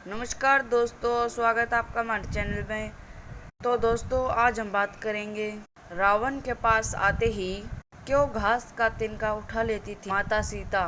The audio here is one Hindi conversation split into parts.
नमस्कार दोस्तों, स्वागत है आपका हमारे चैनल में। तो दोस्तों, आज हम बात करेंगे रावण के पास आते ही क्यों घास का तिनका उठा लेती थी माता सीता।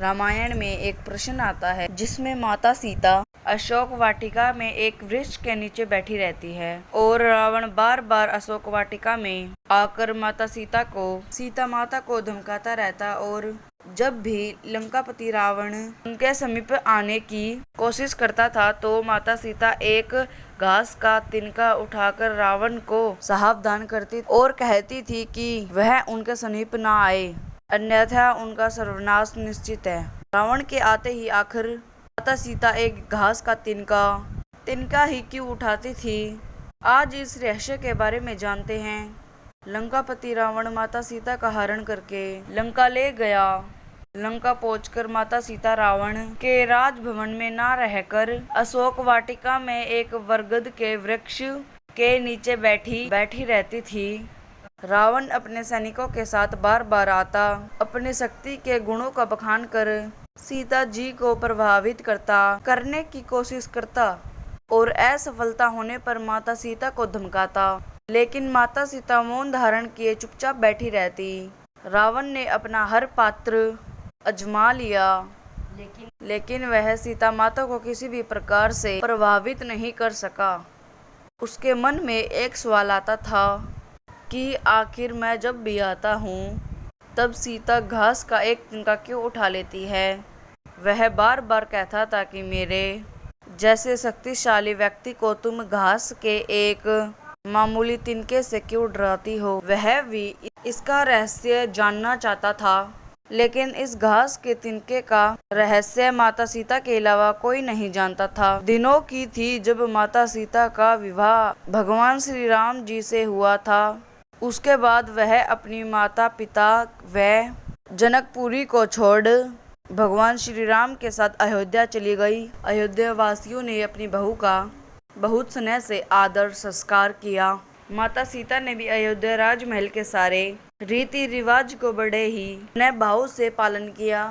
रामायण में एक प्रश्न आता है जिसमें माता सीता अशोक वाटिका में एक वृक्ष के नीचे बैठी रहती है और रावण बार बार अशोक वाटिका में आकर सीता माता को धमकाता रहता और जब भी लंकापति रावण उनके समीप आने की कोशिश करता था तो माता सीता एक घास का तिनका उठाकर रावण को सावधान करती और कहती थी कि वह उनके समीप न आए, अन्यथा उनका सर्वनाश निश्चित है। रावण के आते ही आखिर माता सीता एक घास का तिनका ही क्यों उठाती थी, आज इस रहस्य के बारे में जानते हैं। लंकापति रावण माता सीता का हरण करके लंका ले गया। लंका पहुंचकर माता सीता रावण के राजभवन में ना रहकर अशोक वाटिका में एक बरगद के वृक्ष के नीचे बैठी रहती थी। रावण अपने सैनिकों के साथ बार बार आता, अपनी शक्ति के गुणों का बखान कर सीता जी को प्रभावित करने की कोशिश करता और असफलता होने पर माता सीता को धमकाता, लेकिन माता सीता मौन धारण किए चुपचाप बैठी रहती। रावण ने अपना हर पात्र आजमा लिया, लेकिन वह सीता माता को किसी भी प्रकार से प्रभावित नहीं कर सका। उसके मन में एक सवाल आता था कि आखिर मैं जब भी आता हूँ तब सीता घास का एक तिनका क्यों उठा लेती है। वह बार बार कहता था कि मेरे जैसे शक्तिशाली व्यक्ति को तुम घास के एक मामूली तिनके से क्यों डराती हो। वह भी इसका रहस्य जानना चाहता था, लेकिन इस घास के तिनके का रहस्य माता सीता के अलावा कोई नहीं जानता था। दिनों की थी जब माता सीता का विवाह भगवान श्री राम जी से हुआ था। उसके बाद वह अपनी माता पिता व जनकपुरी को छोड़ भगवान श्री राम के साथ अयोध्या चली गई। अयोध्या वासियों ने अपनी बहू का बहुत स्नेह से आदर संस्कार किया। माता सीता ने भी अयोध्या राजमहल के सारे रीति रिवाज को बड़े ही नए भाव से पालन किया।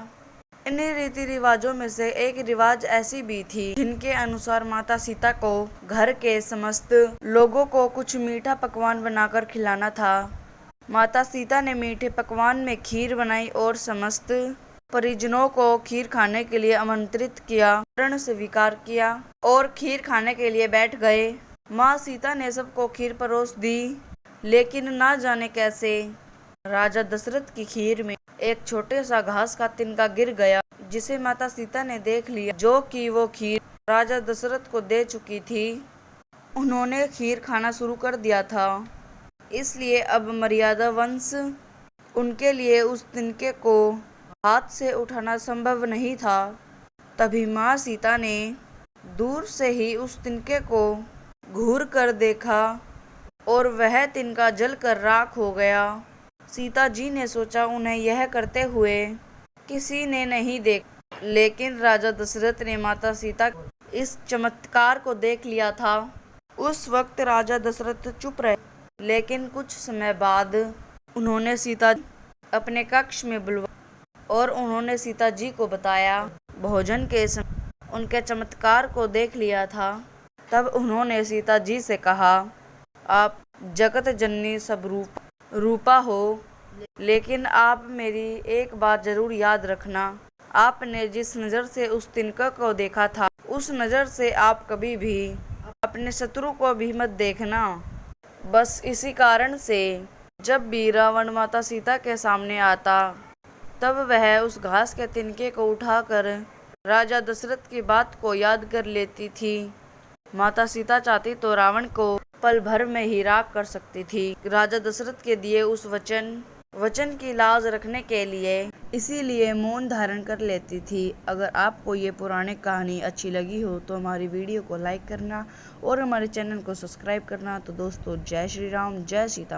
इन रीति रिवाजों में से एक रिवाज ऐसी भी थी जिनके अनुसार माता सीता को घर के समस्त लोगों को कुछ मीठा पकवान बनाकर खिलाना था। माता सीता ने मीठे पकवान में खीर बनाई और समस्त परिजनों को खीर खाने के लिए आमंत्रित किया। पूर्ण स्वीकार किया और खीर खाने के लिए बैठ गए। माँ सीता ने सबको खीर परोस दी, लेकिन ना जाने कैसे राजा दशरथ की खीर में एक छोटे सा घास का तिनका गिर गया, जिसे माता सीता ने देख लिया, जो कि वो खीर राजा दशरथ को दे चुकी थी। उन्होंने खीर खाना शुरू कर दिया था, इसलिए अब मर्यादा वंश उनके लिए उस तिनके को हाथ से उठाना संभव नहीं था। तभी माँ सीता ने दूर से ही उस तिनके को घूर कर देखा और वह तिनका जलकर राख हो गया। सीता जी ने सोचा उन्हें यह करते हुए किसी ने नहीं देखा, लेकिन राजा दशरथ ने माता सीता इस चमत्कार को देख लिया था। उस वक्त राजा दशरथ चुप रहे, लेकिन कुछ समय बाद उन्होंने सीता अपने कक्ष में बुलवाया और उन्होंने सीता जी को बताया। भोजन के समय उनके चमत्कार को देख लिया था। तब उन्होंने सीता जी से कहा, आप जगत जननी सब रूपा हो, लेकिन आप मेरी एक बात जरूर याद रखना। आपने जिस नज़र से उस तिनका को देखा था, उस नज़र से आप कभी भी अपने शत्रु को भी मत देखना। बस इसी कारण से जब भी रावण माता सीता के सामने आता, तब वह उस घास के तिनके को उठाकर राजा दशरथ की बात को याद कर लेती थी। माता सीता चाहती तो रावण को पल भर में ही राख कर सकती थी। राजा दशरथ के दिए उस वचन की लाज रखने के लिए इसीलिए मौन धारण कर लेती थी। अगर आपको ये पुरानी कहानी अच्छी लगी हो तो हमारी वीडियो को लाइक करना और हमारे चैनल को सब्सक्राइब करना। तो दोस्तों, जय श्री राम, जय सीता माता।